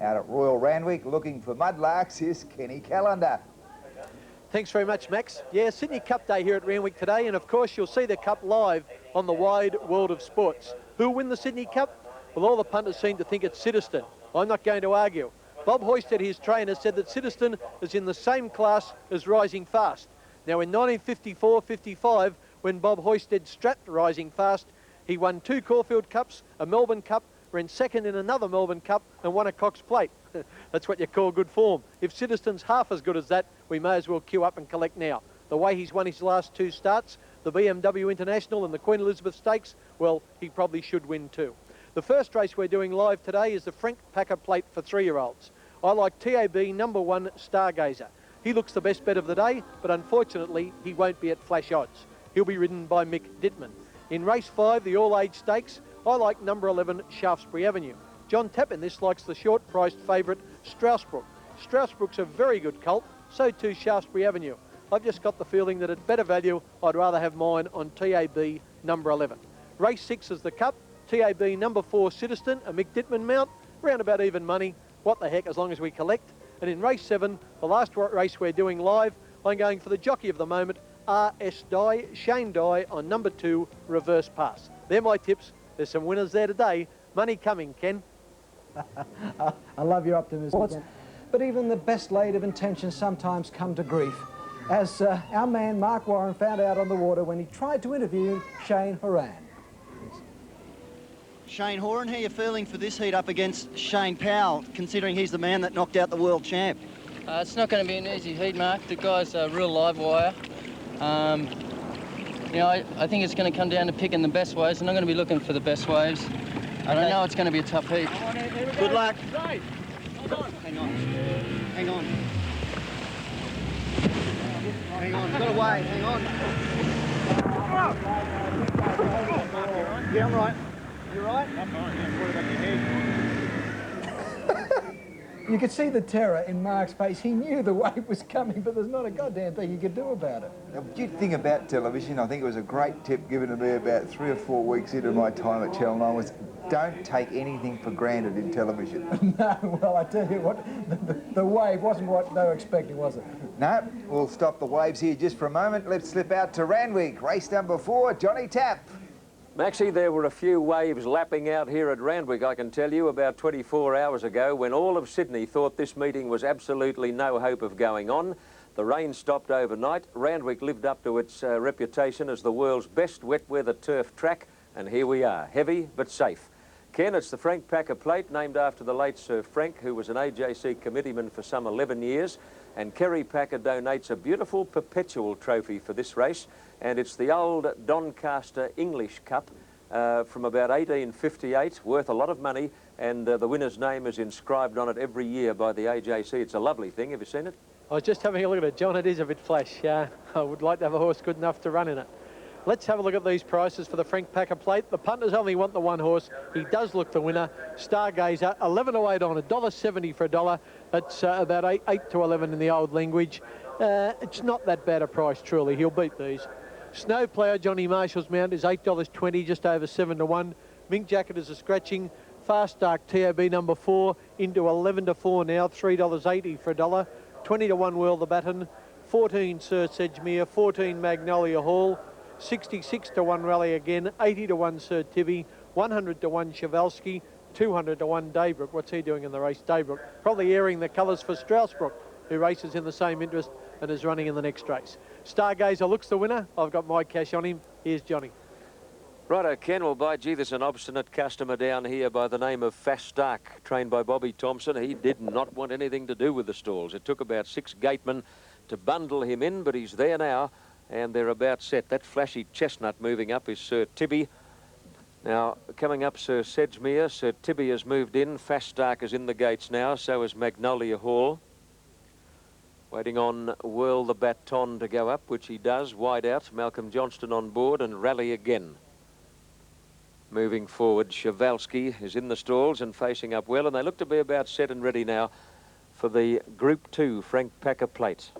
Out at Royal Randwick, looking for mudlarks is Kenny Callender. Thanks very much, Max. Yeah, Sydney Cup Day here at Randwick today, and of course you'll see the Cup live on the wide world of sports. Who'll win the Sydney Cup? Well, all the punters seem to think it's Citizen. I'm not going to argue. Bob Hoisted, his trainer, said that Citizen is in the same class as Rising Fast. Now, in 1954-55, when Bob Hoisted strapped Rising Fast, he won 2 Caulfield Cups, a Melbourne Cup, ran second in another Melbourne Cup and won a Cox Plate. That's what you call good form. If Citizen's half as good as that, we may as well queue up and collect now. The way he's won his last 2 starts, the BMW International and the Queen Elizabeth Stakes, well, he probably should win too. The first race we're doing live today is the Frank Packer Plate for 3-year-olds. I like TAB number 1 Stargazer. He looks the best bet of the day, but unfortunately he won't be at flash odds. He'll be ridden by Mick Dittman. In race 5, the all-age stakes, I like number 11 Shaftesbury Avenue. John Tappan this likes the short-priced favourite Strasbrook. Strasbrook's a very good colt, so too Shaftesbury Avenue. I've just got the feeling that at better value, I'd rather have mine on TAB number 11. Race 6 is the Cup. TAB number 4 Citizen, a Mick Dittman mount, round about even money. What the heck, as long as we collect. And in race 7, the last race we're doing live, I'm going for the jockey of the moment, RS Dye, Shane Dye on number 2 Reverse Pass. They're my tips. There's some winners there today. Money coming, Ken. I love your optimism, Ken. But even the best laid of intentions sometimes come to grief, as our man Mark Warren found out on the water when he tried to interview Shane Horan. Shane Horan, how are you feeling for this heat up against Shane Powell, considering he's the man that knocked out the world champ? It's not going to be an easy heat, Mark. The guy's a real live wire. You know, I think it's going to come down to picking the best waves, and I'm going to be looking for the best waves. I don't know it's going to be a tough heat. Good luck. Hang on. Hang on. Hang on. Got away. Hang on. Yeah, I'm right. You right? I'm fine. Yeah, what about your head? You could see the terror in Mark's face. He knew the wave was coming, but there's not a goddamn thing he could do about it. Now, what do you think about television? I think it was a great tip given to me about 3 or 4 weeks into my time at Channel 9 was don't take anything for granted in television. No, well, I tell you what, the wave wasn't what they were expecting, was it? No, we'll stop the waves here just for a moment. Let's slip out to Randwick. Race number 4, Johnny Tapp. Maxie, there were a few waves lapping out here at Randwick, I can tell you, about 24 hours ago when all of Sydney thought this meeting was absolutely no hope of going on. The rain stopped overnight. Randwick lived up to its reputation as the world's best wet weather turf track, and here we are, heavy but safe. Ken, it's the Frank Packer Plate, named after the late Sir Frank, who was an AJC committeeman for some 11 years, and Kerry Packer donates a beautiful perpetual trophy for this race, and it's the old Doncaster English Cup from about 1858, worth a lot of money, and the winner's name is inscribed on it every year by the AJC. It's a lovely thing. Have you seen it? I was just having a look at it, John. It is a bit flash. I would like to have a horse good enough to run in it. Let's have a look at these prices for the Frank Packer Plate. The punters only want the one horse. He does look the winner. Stargazer, 11 to 8 on, $1.70 for $1. That's about 8 to 11 in the old language. It's not that bad a price, truly. He'll beat these. Snowplower, Johnny Marshall's mount, is $8.20, just over 7 to 1. Mink Jacket is a scratching. Fast Dark TAB number 4 into 11 to 4 now, $3.80 for $1. 20 to 1 Whirl the Baton. 14 Sir Sedgemere, 14 Magnolia Hall. 66 to 1 Rally again, 80 to 1 Sir Tibby, 100 to 1 Chevalsky, 200 to 1 Daybrook. What's he doing in the race? Daybrook probably airing the colours for Strasbrook, who races in the same interest and is running in the next race. Stargazer looks the winner. I've got my cash on him. Here's Johnny. Righto, Ken. Well, by gee, there's an obstinate customer down here by the name of Fast Dark, trained by Bobby Thompson. He did not want anything to do with the stalls. It took about 6 gatemen to bundle him in, but he's there now, and they're about set. That flashy chestnut moving up is Sir Tibby. Now, coming up, Sir Sedgemere. Sir Tibby has moved in. Fast Dark is in the gates now, so is Magnolia Hall. Waiting on Whirl the Baton to go up, which he does. Wide out, Malcolm Johnston on board, and Rally again. Moving forward, Chevalsky is in the stalls and facing up well, and they look to be about set and ready now for the Group 2 Frank Packer Plate.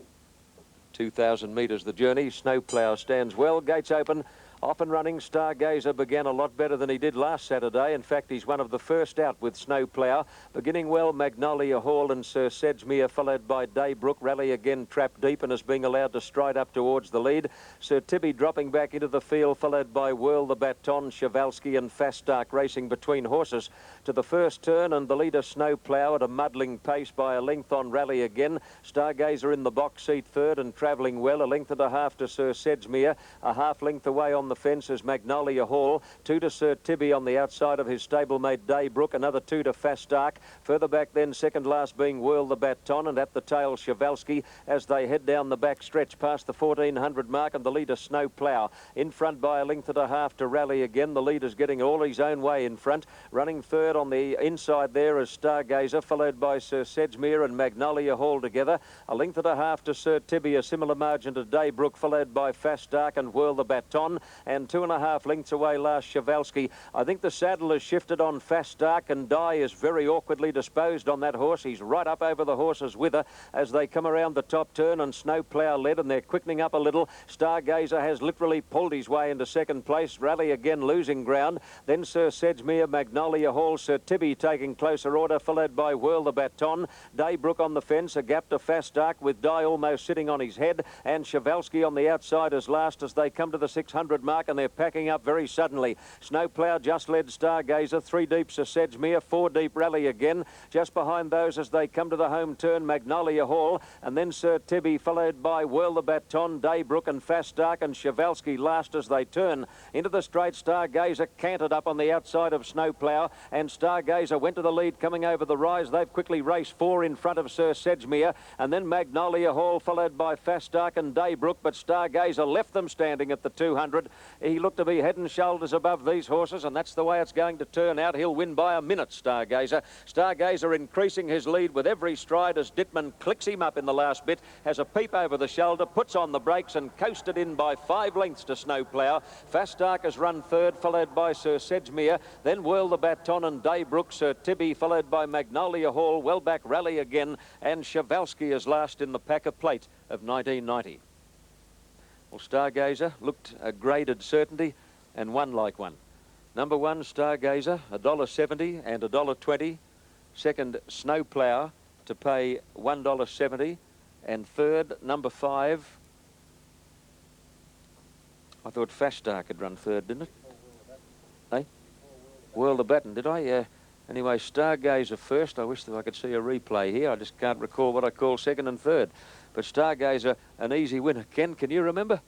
2,000 metres the journey. Snowplow stands well. Gates open. Off and running, Stargazer began a lot better than he did last Saturday. In fact, he's one of the first out with Snowplough. Beginning well, Magnolia Hall and Sir Sedgemere, followed by Daybrook. Rally again trapped deep and is being allowed to stride up towards the lead. Sir Tibby dropping back into the field, followed by Whirl the Baton, Chevalsky and Fast Dark racing between horses to the first turn, and the leader Snowplough at a muddling pace by a length on Rally again. Stargazer in the box seat third and travelling well, a length and a half to Sir Sedgemere, a half length away on the fence is Magnolia Hall, 2 to Sir Tibby on the outside of his stablemate Daybrook, another 2 to Fast Dark. Further back then, second last being Whirl the Baton, and at the tail Chevalsky as they head down the back stretch past the 1400 mark, and the leader Snowplough in front by a length and a half to Rally again. The leader's getting all his own way in front. Running third on the inside there is Stargazer, followed by Sir Sedgemere and Magnolia Hall together. A length and a half to Sir Tibby, a similar margin to Daybrook, followed by Fast Dark and Whirl the Baton, and 2.5 lengths away last Chevalsky. I think the saddle has shifted on Fast Dark, and Dye is very awkwardly disposed on that horse. He's right up over the horse's wither as they come around the top turn, and Snowplough led, and they're quickening up a little. Stargazer has literally pulled his way into second place. Rally again losing ground. Then Sir Sedgemere, Magnolia Hall, Sir Tibby taking closer order, followed by Whirl the Baton. Daybrook on the fence, a gap to Fast Dark with Dye almost sitting on his head, and Chevalsky on the outside as last as they come to the 600 mark, and they're packing up very suddenly. Snowplough just led Stargazer, 3 deep Sir Sedgemere, 4 deep Rally again. Just behind those as they come to the home turn, Magnolia Hall, and then Sir Tibby, followed by Whirl the Baton, Daybrook and Fast Dark, and Chevalsky last as they turn into the straight. Stargazer cantered up on the outside of Snowplough, and Stargazer went to the lead coming over the rise. They've quickly raced 4 in front of Sir Sedgemere, and then Magnolia Hall followed by Fast Dark and Daybrook, but Stargazer left them standing at the 200. He looked to be head and shoulders above these horses, and that's the way it's going to turn out. He'll win by a minute, Stargazer. Stargazer increasing his lead with every stride as Dittman clicks him up in the last bit, has a peep over the shoulder, puts on the brakes and coasted in by 5 lengths to Snowplough. Fast Dark has run third, followed by Sir Sedgemere, then Whirl the Baton and Daybrook, Sir Tibby, followed by Magnolia Hall, well back Rally again, and Chevalsky is last in the Packer Plate of 1990. Well, Stargazer looked a graded certainty and won like one. Number 1, Stargazer, $1.70 and $1.20. Second, Snowplough to pay $1.70. And third, number 5. I thought Fast Dark had run third, didn't it? Eh? Whirl the Baton, did I? Yeah. Anyway, Stargazer first. I wish that I could see a replay here. I just can't recall what I call second and third. But Stargazer, an easy winner. Ken, can you remember?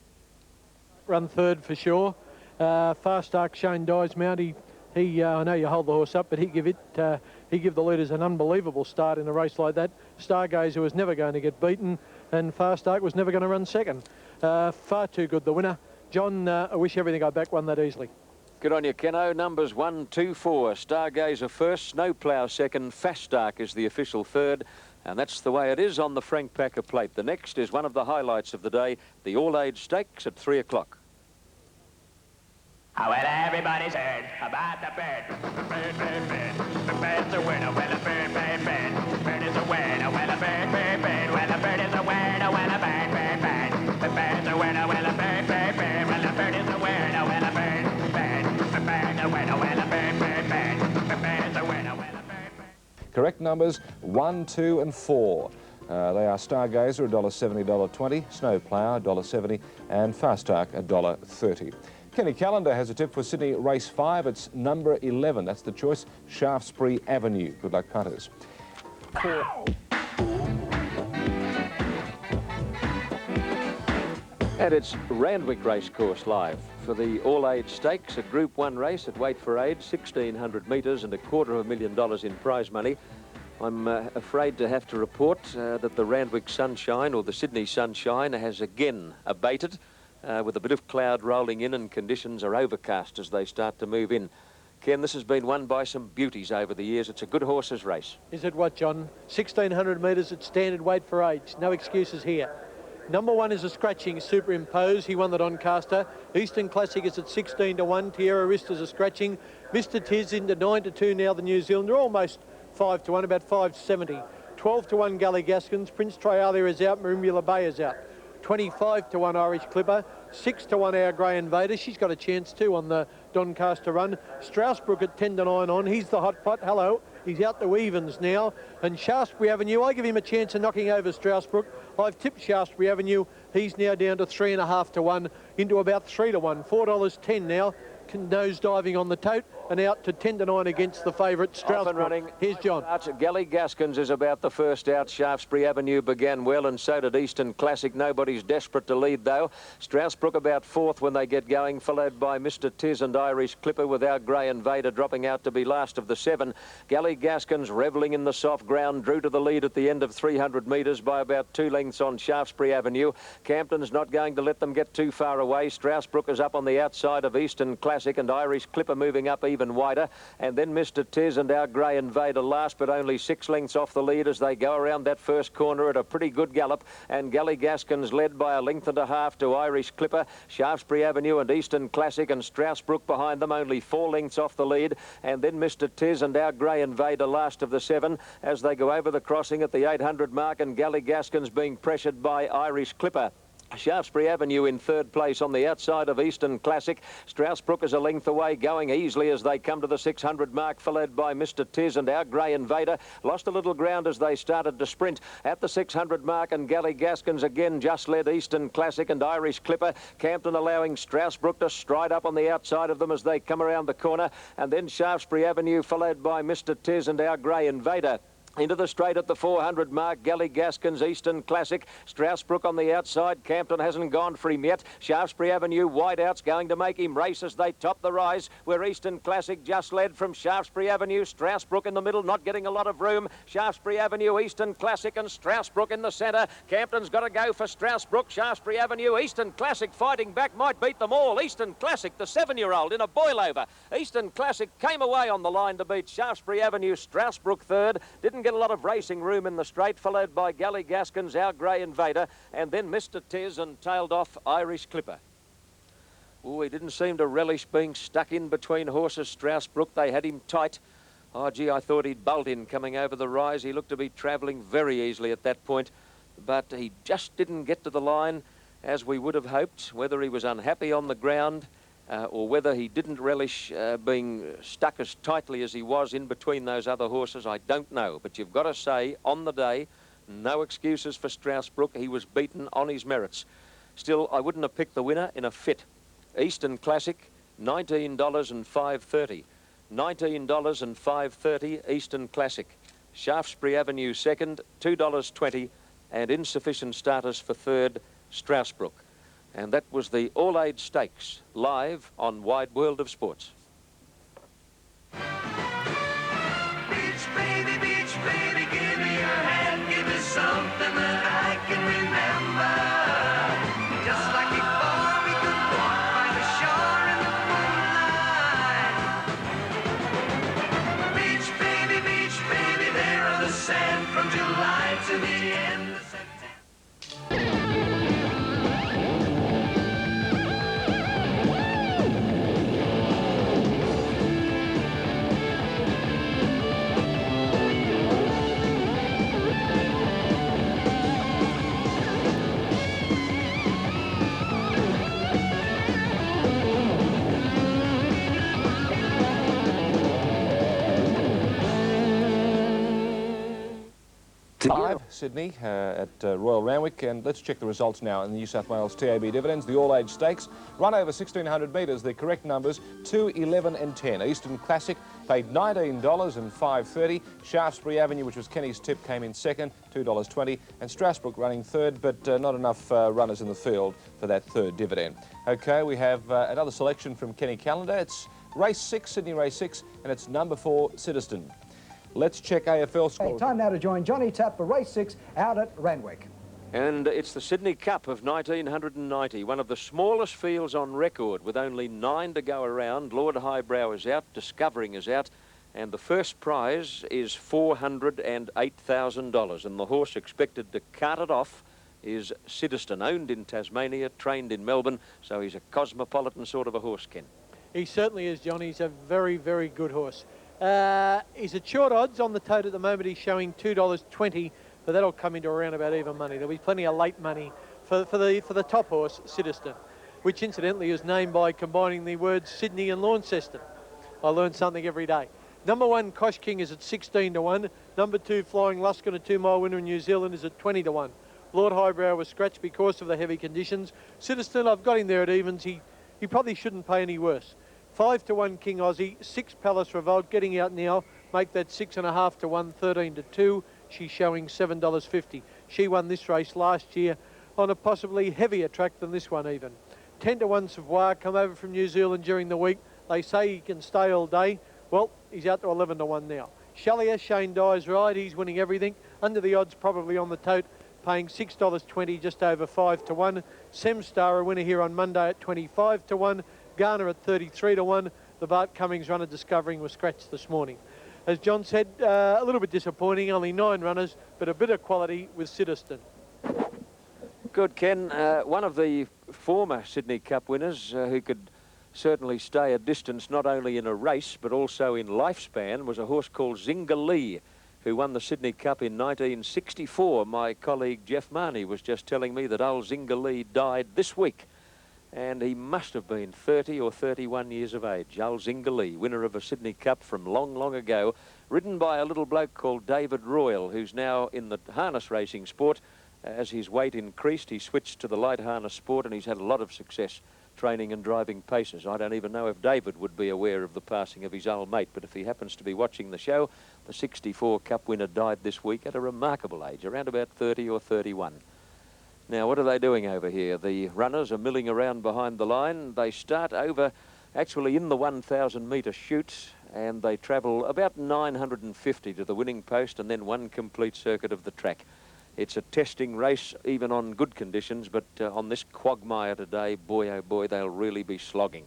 Run third for sure. Fast Dark, Shane Dye's mount. He I know you hold the horse up, but he give the leaders an unbelievable start in a race like that. Stargazer was never going to get beaten, and Fast Dark was never going to run second. Far too good, the winner. John, I wish everything I back won that easily. Good on you, Keno. Numbers 1, 2, 4. Stargazer first, Snowplough second, Fast Dark is the official third. And that's the way it is on the Frank Packer Plate. The next is one of the highlights of the day, the All-Age Stakes at 3 o'clock. Well, everybody's heard about the bird. Bird, bird, bird. The bird's a winner. Well, a bird, bird, bird. Bird is a winner. Well, a bird, bird, bird. Well, a bird is a winner. Well, a bird, bird, bird. The bird's a winner. Well, a bird, bird, bird. Well, a bird is a winner. Well, a bird, bird. The bird's a winner. Well, a bird, bird, bird. The bird is a winner. Well, a bird, bird. Correct numbers 1, 2 and 4. They are Stargazer, $1.70, $1.20, Snowplough, $1.70, and Fast Dark, $1.30. Kenny Callender has a tip for Sydney Race 5. It's number 11. That's the choice, Shaftesbury Avenue. Good luck, punters. And it's Randwick Racecourse live for the All-Age Stakes, a Group 1 race at Weight for Age, 1,600 metres and $250,000 in prize money. I'm afraid to have to report that the Randwick sunshine, or the Sydney sunshine, has again abated with a bit of cloud rolling in, and conditions are overcast as they start to move in. Ken, this has been won by some beauties over the years. It's a good horses race. Is it what, John? 1,600 metres at standard weight for age. No excuses here. Number 1 is a scratching, Superimpose. He won the Doncaster. Eastern Classic is at 16 to 1. Tierra Wrist is a scratching. Mr. Tiz into 9 to 2 now, the New Zealander. Almost 5 to 1, about 5.70. 12 to 1 Gully Gaskins. Prince Trialia is out. Marimbula Bay is out. 25 to 1 Irish Clipper, 6 to 1 Our Grey Invader. She's got a chance too on the Doncaster run. Strasbrook at 10 to 9 on. He's the hot pot. Hello. He's out to evens now. And Shaftesbury Avenue, I give him a chance of knocking over Strasbrook. I've tipped Shaftesbury Avenue. He's now down to 3.5 to 1 into about 3 to 1. $4.10 now. Nose diving on the tote and out to 10 to 9 against the favourite Strasbrook. Off and running. Here's John. Gally Gaskins is about the first out. Shaftesbury Avenue began well, and so did Eastern Classic. Nobody's desperate to lead though. Strasbrook about fourth when they get going, followed by Mr. Tiz and Irish Clipper, with Our Grey Invader dropping out to be last of the 7. Gally Gaskins revelling in the soft ground, drew to the lead at the end of 300 metres by about 2 lengths on Shaftesbury Avenue. Campton's not going to let them get too far away. Strasbrook is up on the outside of Eastern Classic, and Irish Clipper moving up even wider, and then Mr. Tiz and Our Grey Invader last, but only 6 lengths off the lead as they go around that first corner at a pretty good gallop. And Gally Gaskins led by 1.5 lengths to Irish Clipper. Shaftesbury Avenue and Eastern Classic and Strasbrook behind them, only 4 lengths off the lead, and then Mr. Tiz and Our Grey Invader last of the 7 as they go over the crossing at the 800 mark, and Gally Gaskins being pressured by Irish Clipper. Shaftesbury Avenue in third place on the outside of Eastern Classic. Strasbrook is a length away, going easily as they come to the 600 mark, followed by Mr. Tiz and Our Grey Invader. Lost a little ground as they started to sprint at the 600 mark, and Gally Gaskins again just led Eastern Classic and Irish Clipper. Campton allowing Strasbrook to stride up on the outside of them as they come around the corner, and then Shaftesbury Avenue followed by Mr. Tiz and Our Grey Invader. Into the straight at the 400 mark, Gally Gaskins, Eastern Classic. Strasbrook on the outside. Campton hasn't gone for him yet. Shaftesbury Avenue, wide out's going to make him race as they top the rise, where Eastern Classic just led from Shaftesbury Avenue. Strasbrook in the middle, not getting a lot of room. Shaftesbury Avenue, Eastern Classic and Strasbrook in the centre. Campton's got to go for Strasbrook. Shaftesbury Avenue, Eastern Classic fighting back, might beat them all. Eastern Classic, the 7-year-old, in a boil-over. Eastern Classic came away on the line to beat Shaftesbury Avenue. Strasbrook third. Didn't get a lot of racing room in the straight, followed by Gally Gaskins, Our Grey Invader, and then Mr. Tiz, and tailed off Irish Clipper. Oh, he didn't seem to relish being stuck in between horses, Strasbrook. They had him tight. Oh, gee, I thought he'd bolt in coming over the rise. He looked to be travelling very easily at that point, but he just didn't get to the line as we would have hoped. Whether he was unhappy on the ground or whether he didn't relish being stuck as tightly as he was in between those other horses, I don't know. But you've got to say, on the day, no excuses for Strasbrook. He was beaten on his merits. Still, I wouldn't have picked the winner in a fit. Eastern Classic, $19.530. $19.530, Eastern Classic. Shaftesbury Avenue second, $2.20, and insufficient starters for third, Strasbrook. And that was the All-Age Stakes, live on Wide World of Sports. Beach baby, give me your hand, give me something that I can remember. Just like before, we could walk by the shore in the moonlight. Beach baby, there on the sand from July to the end of September. Live, Sydney, at Royal Randwick, and let's check the results now in the New South Wales TAB Dividends. The All-Age Stakes, run over 1,600 metres. The correct numbers, 2, 11 and 10. Eastern Classic paid $19.530. Shaftesbury Avenue, which was Kenny's tip, came in second, $2.20. And Strasbrook running third, but not enough runners in the field for that third dividend. OK, we have another selection from Kenny Calendar. It's race 6, Sydney race 6, and it's number 4, Citizen. Let's check AFL score. Hey, time now to join Johnny Tapp for race 6 out at Randwick. And it's the Sydney Cup of 1990, one of the smallest fields on record, with only 9 to go around. Lord Highbrow is out, Discovering is out, and the first prize is $408,000. And the horse expected to cart it off is Citizen, owned in Tasmania, trained in Melbourne, so he's a cosmopolitan sort of a horse, Ken. He certainly is, John. He's a very, very good horse. He's at short odds on the tote at the moment. He's showing $2.20, but that'll come into around about even money. There'll be plenty of late money for the top horse, Citizen, which incidentally is named by combining the words Sydney and Launceston. I learn something every day. Number 1, Kosh King, is at 16 to 1. Number 2, Flying Luskin, a 2-mile winner in New Zealand, is at 20 to 1. Lord Highbrow was scratched because of the heavy conditions. Citizen, I've got him there at evens. He probably shouldn't pay any worse. 5 to 1, King Aussie. 6, Palace Revolt, getting out now. Make that 6.5 to 1, 13 to 2. She's showing $7.50. She won this race last year on a possibly heavier track than this one even. 10 to 1, Savoy, come over from New Zealand during the week. They say he can stay all day. Well, he's out to 11 to 1 now. Shallier, Shane Dye's right. He's winning everything. Under the odds, probably on the tote, paying $6.20, just over 5 to 1. Semstar, a winner here on Monday at 25 to 1. Garner at 33 to 1. The Bart Cummings runner Discovering was scratched this morning. As John said, a little bit disappointing, only 9 runners, but a bit of quality with Citizen. Good, Ken. One of the former Sydney Cup winners who could certainly stay a distance not only in a race but also in lifespan was a horse called Zingalee, who won the Sydney Cup in 1964. My colleague Jeff Marnie was just telling me that old Zingalee died this week, and he must have been 30 or 31 years of age. Old Zingalee, winner of a Sydney Cup from long, long ago, ridden by a little bloke called David Royal, who's now in the harness racing sport. As his weight increased, he switched to the light harness sport, and he's had a lot of success training and driving paces. I don't even know if David would be aware of the passing of his old mate, but if he happens to be watching the show, the 64 Cup winner died this week at a remarkable age, around about 30 or 31. Now, what are they doing over here? The runners are milling around behind the line. They start over, actually in the 1,000-metre chute, and they travel about 950 to the winning post and then one complete circuit of the track. It's a testing race, even on good conditions, but on this quagmire today, boy, oh boy, they'll really be slogging.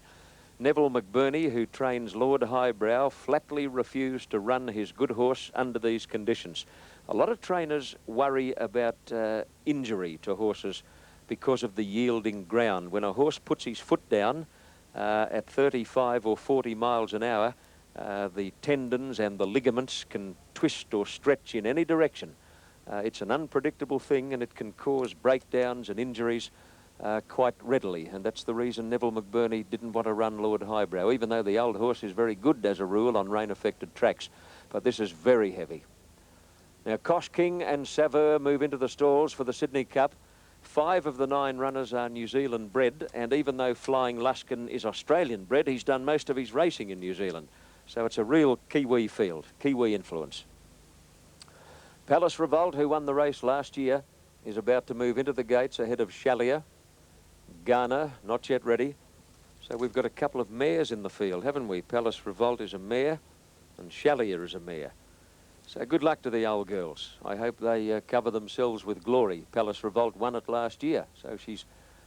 Neville McBurney, who trains Lord Highbrow, flatly refused to run his good horse under these conditions. A lot of trainers worry about injury to horses because of the yielding ground. When a horse puts his foot down at 35 or 40 miles an hour, the tendons and the ligaments can twist or stretch in any direction. It's an unpredictable thing, and it can cause breakdowns and injuries quite readily, and that's the reason Neville McBurney didn't want to run Lord Highbrow, even though the old horse is very good as a rule on rain-affected tracks. But this is very heavy. Now, Kosh King and Saveur move into the stalls for the Sydney Cup. 5 of the 9 runners are New Zealand bred, and even though Flying Luskin is Australian bred, he's done most of his racing in New Zealand. So it's a real Kiwi field, Kiwi influence. Palace Revolt, who won the race last year, is about to move into the gates ahead of Shallier. Garner, not yet ready. So we've got a couple of mares in the field, haven't we? Palace Revolt is a mare and Shallier is a mare. So good luck to the old girls. I hope they cover themselves with glory. Palace Revolt won it last year, so she's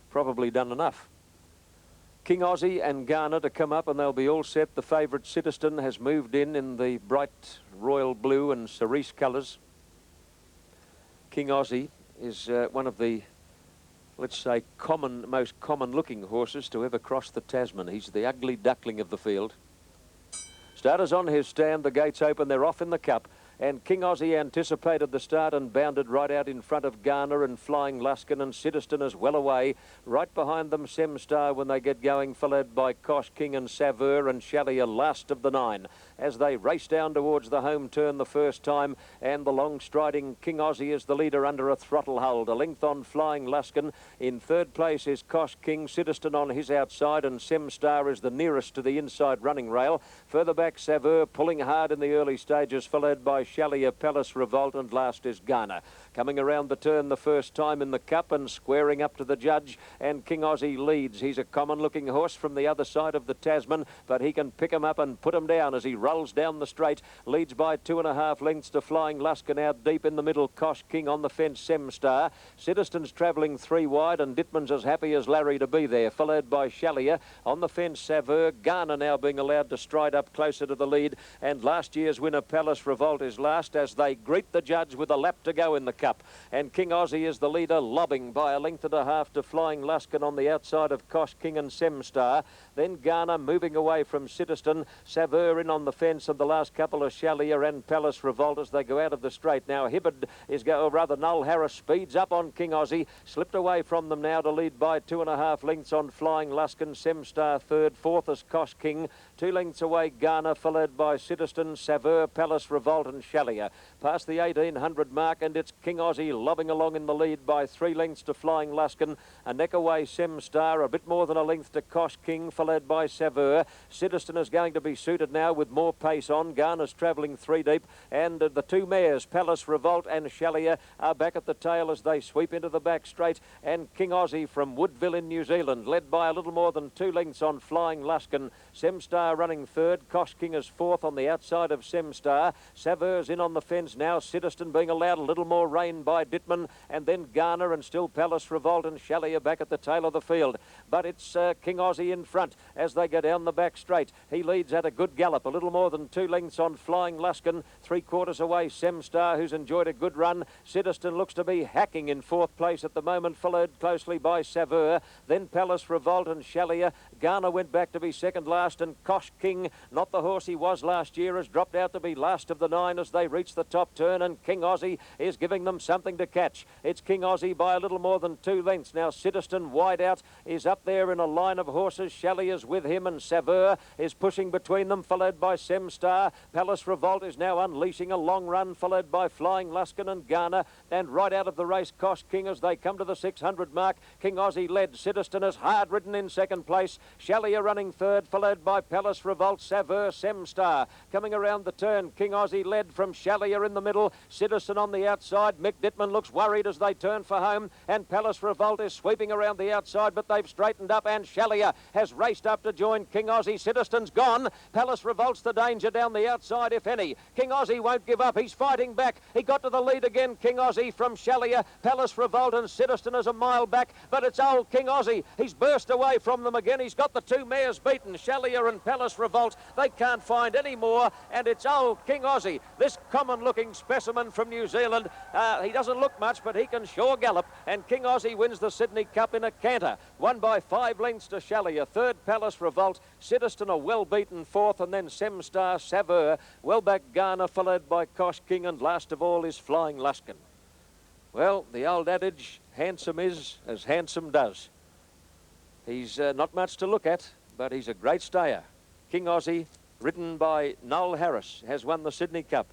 probably done enough. King Aussie and Garner to come up, and they'll be all set. The favourite Citizen has moved in the bright royal blue and cerise colours. King Aussie is one of the, let's say, most common-looking horses to ever cross the Tasman. He's the ugly duckling of the field. Starters on his stand, the gates open, they're off in the Cup. And King Aussie anticipated the start and bounded right out in front of Garner and Flying Luskin, and Citizen is well away. Right behind them, Semstar when they get going, followed by Kosh King and Saveur and Shallier, last of the 9. As they race down towards the home turn the first time, and the long-striding King Aussie is the leader under a throttle hold. A length on Flying Luskin. In third place is Kosh King, Citizen on his outside, and Semstar is the nearest to the inside running rail. Further back, Saveur pulling hard in the early stages, followed by Shallier, Palace Revolt, and last is Garner. Coming around the turn the first time in the Cup and squaring up to the judge, and King Aussie leads. He's a common-looking horse from the other side of the Tasman, but he can pick him up and put him down as he rolls down the straight. Leads by 2.5 lengths to Flying Luskin. Out deep in the middle, Kosh King on the fence, Semstar. Citizen's travelling 3 wide, and Dittman's as happy as Larry to be there, followed by Shallier. On the fence, Saveur. Garner now being allowed to stride up closer to the lead, and last year's winner, Palace Revolt, is last as they greet the judge with a lap to go in the Cup. And King Aussie is the leader, lobbing by 1.5 lengths to Flying Luskin on the outside of Kosh King and Semstar. Then Garner moving away from Citizen. Saveur in on the fence, and the last couple are Chalier and Palace Revolt as they go out of the straight. Now Hibbard is or rather Noel Harris speeds up on King Aussie, slipped away from them now to lead by 2.5 lengths on Flying Luskin. Semstar third, fourth is Kosh King, 2 lengths away Ghana, followed by Citizen, Saveur, Palace Revolt and Chalier. Past the 1800 mark, and it's King Aussie lobbing along in the lead by 3 lengths to Flying Luskin. A neck away Semstar, a bit more than a length to Kosh King, followed by Saveur. Citizen is going to be suited now with more pace on. Ghana's travelling 3 deep, and the 2 mares, Palace Revolt and Chalier, are back at the tail as they sweep into the back straight. And King Aussie from Woodville in New Zealand, led by a little more than 2 lengths on Flying Luskin. Semstar running third, Kosh King is fourth on the outside of Semstar. Saveur's in on the fence now, Citizen being allowed a little more rein by Dittman, and then Ghana and still Palace Revolt and Chalier back at the tail of the field. But it's King Aussie in front as they go down the back straight. He leads at a good gallop, a little more than 2 lengths on Flying Luskin. 3/4 away Semstar, who's enjoyed a good run. Citizen looks to be hacking in 4th place at the moment, followed closely by Saveur. Then Palace Revolt and Chalier. Ghana went back to be second last, and Kosh King, not the horse he was last year, has dropped out to be last of the 9 as they reach the top turn, and King Aussie is giving them something to catch. It's King Aussie by a little more than 2 lengths. Now Citizen wide out is up there in a line of horses. Chalier's with him, and Saveur is pushing between them, followed by Semstar. Palace Revolt is now unleashing a long run, followed by Flying Luskin and Ghana, and right out of the race Kosh King as they come to the 600 mark. King Aussie led. Citizen is hard ridden in second place. Chalier running third, followed by Palace Revolt, Saveur, Semstar. Coming around the turn, King Aussie led from Chalier in the middle. Citizen on the outside. Mick Dittman looks worried as they turn for home, and Palace Revolt is sweeping around the outside, but they've straightened up, and Chalier has raced up to join King Aussie. Citizen's gone. Palace Revolt's the danger down the outside, if any. King Aussie won't give up. He's fighting back. He got to the lead again, King Aussie from Chalier. Palace Revolt and Citizen is a mile back, but it's old King Aussie. He's burst away from them again. He's got the 2 mares beaten, Chalier and Palace Revolt. They can't find any more, and it's old King Aussie. This common-looking specimen from New Zealand. He doesn't look much, but he can sure gallop, and King Aussie wins the Sydney Cup in a canter. Won by 5 lengths to Chalier. Third, Palace Revolt. Citizen a well-beaten fourth, and then Semstar, Saveur. Well back Ghana, followed by Kosh King, and last of all is Flying Luskin. Well, the old adage, handsome is as handsome does. He's not much to look at, but he's a great stayer. King Aussie, ridden by Noel Harris, has won the Sydney Cup.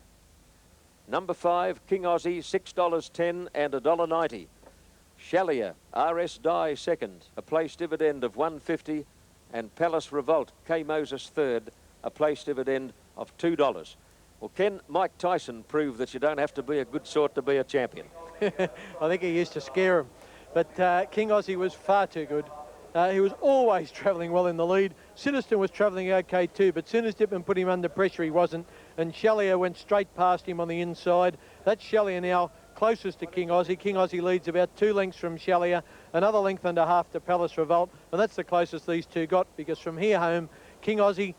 Number 5, King Aussie, $6.10 and $1.90. Chalier, RS Dye second, a place dividend of $1.50, and Palace Revolt, K. Moses third, a place dividend of $2. Well, Ken, Mike Tyson proved that you don't have to be a good sort to be a champion. I think he used to scare him. But King Aussie was far too good. He was always travelling well in the lead. Citizen was travelling okay too, but soon as Dittman put him under pressure, he wasn't. And Chalier went straight past him on the inside. That's Chalier now closest to King Aussie. King Aussie leads about 2 lengths from Chalier, another length and a half to Palace Revolt, and that's the closest these two got, because from here home, King Aussie,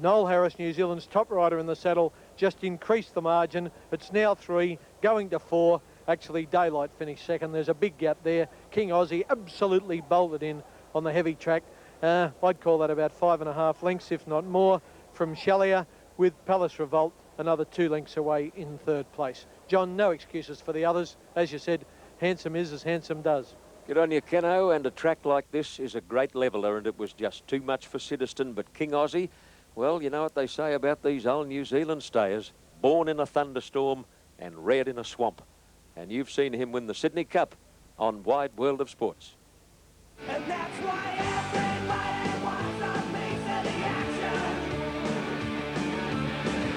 Noel Harris, New Zealand's top rider in the saddle, just increased the margin. It's now 3, going to 4. Actually, Daylight finished second. There's a big gap there. King Aussie absolutely bolted in on the heavy track. I'd call that about 5.5 lengths, if not more, from Chalier, with Palace Revolt another 2 lengths away in third place. John, no excuses for the others. As you said, handsome is as handsome does. Good on you, Keno, and a track like this is a great leveller, and it was just too much for Citizen, but King Aussie, well, you know what they say about these old New Zealand stayers, born in a thunderstorm and reared in a swamp. And you've seen him win the Sydney Cup on Wide World of Sports. And that's why everybody wants a piece of the action.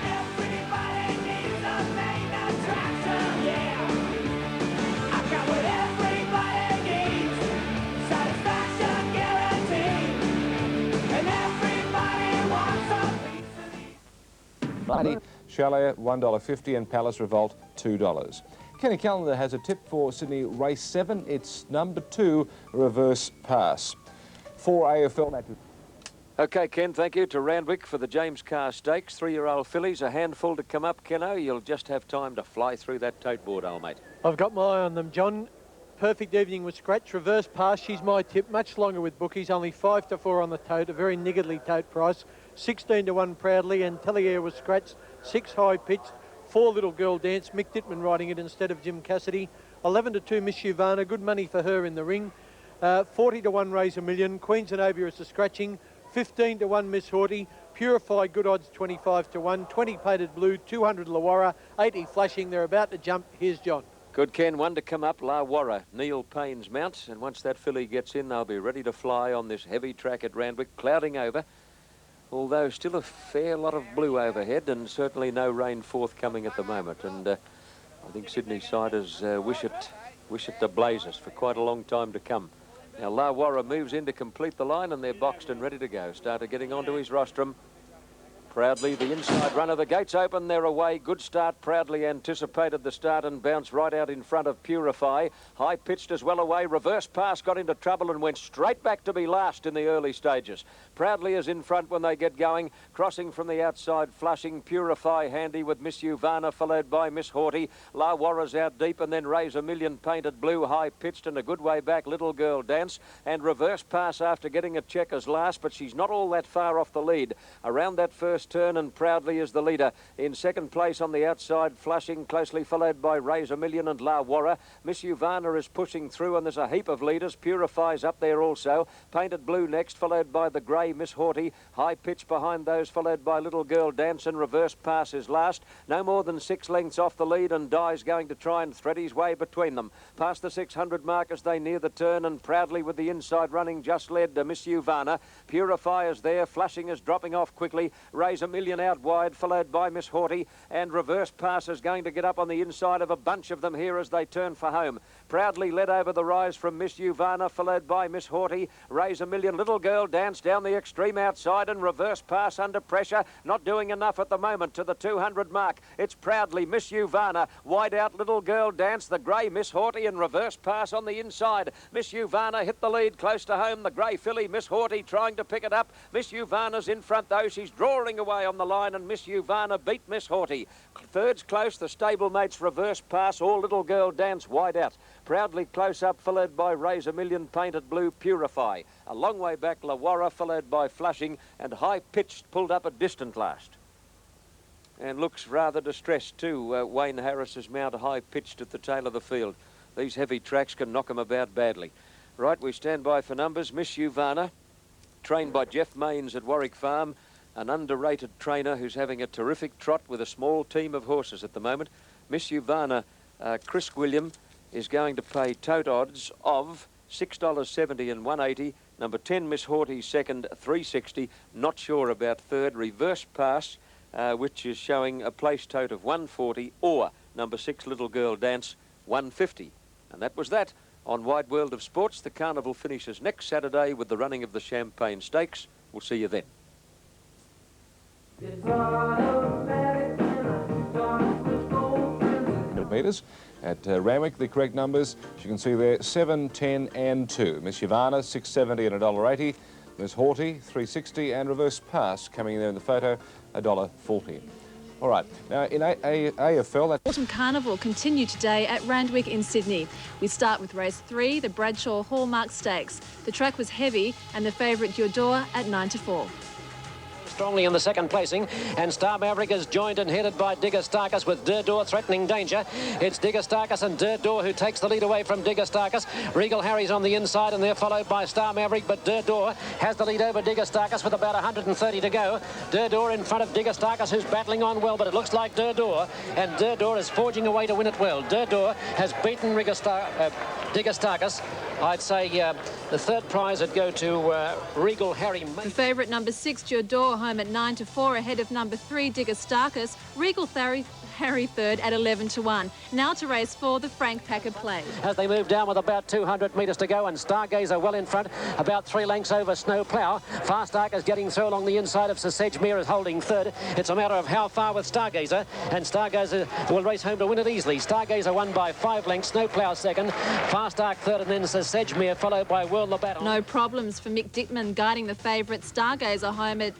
Everybody needs a main attraction, yeah. I got what everybody needs, satisfaction guaranteed. And everybody wants a piece of the Chalier, $1.50, and Palace Revolt, $2. Kenny Callender has a tip for Sydney Race 7. It's number 2, Reverse Pass. 4 AFL matches. Okay, Ken, thank you to Randwick for the James Carr Stakes. 3-year-old fillies, a handful to come up, Keno. You'll just have time to fly through that tote board, old mate. I've got my eye on them, John. Perfect Evening with Scratch. Reverse Pass, she's my tip. Much longer with bookies, only 5 to 4 on the tote. A very niggardly tote price. 16 to 1 Proudly, and Tellier was scratched. 6 High Pitched, 4 Little Girl Dance, Mick Dittman riding it instead of Jim Cassidy. 11 to 2 Miss Uvana, good money for her in the ring. 40 to 1 Raise a Million, Queen Zenobia is a scratching. 15 to 1 Miss Haughty, Purify good odds 25 to 1, 20 Painted Blue, 200 Lawara, 80 Flashing. They're about to jump. Here's John. Good, Ken. One to come up, La Warra, Neil Payne's mount. And once that filly gets in, they'll be ready to fly on this heavy track at Randwick, clouding over. Although still a fair lot of blue overhead and certainly no rain forthcoming at the moment. And I think Sydney siders wish it to blaze us for quite a long time to come. Now La Warra moves in to complete the line, and they're boxed and ready to go. Starter getting onto his rostrum. Proudly, the inside runner, the gates open, they're away. Good start. Proudly anticipated the start and bounced right out in front of Purify. High Pitched as well away. Reverse Pass got into trouble and went straight back to be last in the early stages. Proudly is in front when they get going. Crossing from the outside, Flushing. Purify handy with Miss Uvana, followed by Miss Haughty. La Warra's out deep, and then Raise a Million, Painted Blue, High Pitched, and a good way back, Little Girl Dance. And Reverse Pass after getting a check as last, but she's not all that far off the lead. Around that first turn, and Proudly is the leader. In second place on the outside, Flushing, closely followed by Raise a Million and La Warra. Miss Uvana is pushing through, and there's a heap of leaders. Purify's up there also. Painted Blue next, followed by the grey Miss Haughty. High Pitch behind those, followed by Little Girl Dance, and Reverse Pass is last. No more than 6 lengths off the lead, and Dye's going to try and thread his way between them. Past the 600 mark as they near the turn, and Proudly with the inside running just led to Miss Uvana. Purify is there. Flushing is dropping off quickly. Raise a Million out wide, followed by Miss Haughty, and Reverse Pass is going to get up on the inside of a bunch of them here as they turn for home. Proudly led over the rise from Miss Uvana, followed by Miss Haughty. Raise a Million, Little Girl Dance down the extreme outside, and Reverse Pass under pressure, not doing enough at the moment to the 200 mark. It's Proudly, Miss Uvana, wide out Little Girl Dance, the grey Miss Haughty, and Reverse Pass on the inside. Miss Uvana hit the lead close to home. The grey filly Miss Haughty trying to pick it up. Miss Uvana's in front though. She's drawing away on the line, and Miss Uvana beat Miss Haughty. Third's close, the stablemates Reverse Pass, all Little Girl Dance wide out. Proudly close up, followed by Raise a Million, Painted Blue, Purify. A long way back, La Warra, followed by Flushing, and High Pitched pulled up a distant last. And looks rather distressed too, Wayne Harris's mount, High Pitched at the tail of the field. These heavy tracks can knock him about badly. Right, we stand by for numbers. Miss Uvana, trained by Jeff Mains at Warwick Farm, an underrated trainer who's having a terrific trot with a small team of horses at the moment. Miss Uvana, Chris William, is going to pay tote odds of $6.70 and $1.80. Number 10, Miss Haughty, second, $3.60. Not sure about third. Reverse Pass, which is showing a place tote of $1.40, or number 6, Little Girl Dance, $1.50. And that was that. On Wide World of Sports, the carnival finishes next Saturday with the running of the Champagne Stakes. We'll see you then. Metres at Randwick. The correct numbers, as you can see there, 7, 10 and 2. Miss Uvana, $6.70 and $1.80. Miss Haughty, $3.60, and Reverse Pass coming in there in the photo, $1.40. All right, now in AFL... Autumn Carnival continued today at Randwick in Sydney. We start with race 3, the Bradshaw Hallmark Stakes. The track was heavy, and the favourite Diodor at 9 to 4. Strongly in the second placing, and Star Maverick is joined and headed by Digger Starkus with Durdor threatening danger. It's Digger Starkus and Durdor who takes the lead away from Digger Starkus. Regal Harry's on the inside, and they're followed by Star Maverick, but Durdor has the lead over Digger Starkus with about 130 to go. Durdor in front of Digger Starkus, who's battling on well, but it looks like Durdor, and Durdor is forging away to win it well. Durdor has beaten Digger Starkus. I'd say the third prize would go to Regal Harry. The favourite number 6, Diodor, home at 9 to 4, ahead of number 3, Digger Starkus. Regal Harry third at 11 to 1. Now to race 4, the Frank Packer Play. As they move down with about 200 metres to go, and Stargazer well in front, about 3 lengths over Snow Plough. Fast Arc is getting through along the inside of Sir Sedgemere is holding third. It's a matter of how far with Stargazer, and Stargazer will race home to win it easily. Stargazer won by 5 lengths, Snow Plough second, Fast Arc third, and then Sir Sedgemere followed by Whirl the Battle. No problems for Mick Dittman guiding the favourite Stargazer home at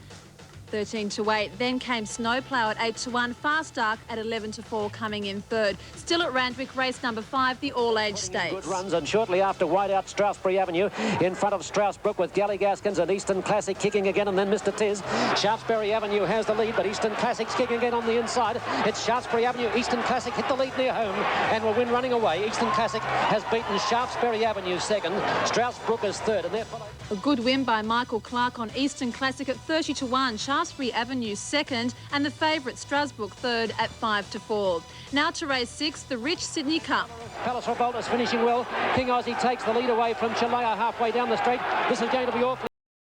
13 to 8. Then came Snowplow at 8 to 1. Fast Dark at 11 to 4 coming in third. Still at Randwick, race number 5, the all-age stakes. Good runs, and shortly after, wide out Strathbury Avenue in front of Strasbrook with Galligaskins and Eastern Classic kicking again, and then Mr. Tiz. Shaftesbury Avenue has the lead, but Eastern Classic's kicking again on the inside. It's Shaftesbury Avenue. Eastern Classic hit the lead near home and will win running away. Eastern Classic has beaten Shaftesbury Avenue second. Strasbrook is third, and they're followed. A good win by Michael Clark on Eastern Classic at 30 to 1. Shaftesbury Avenue second, and the favourite Strasbrook third at 5 to 4. Now to race 6, the Rich Sydney Cup. Palace Revoltas finishing well. King Aussie takes the lead away from Chalea halfway down the straight. This is going to be awfully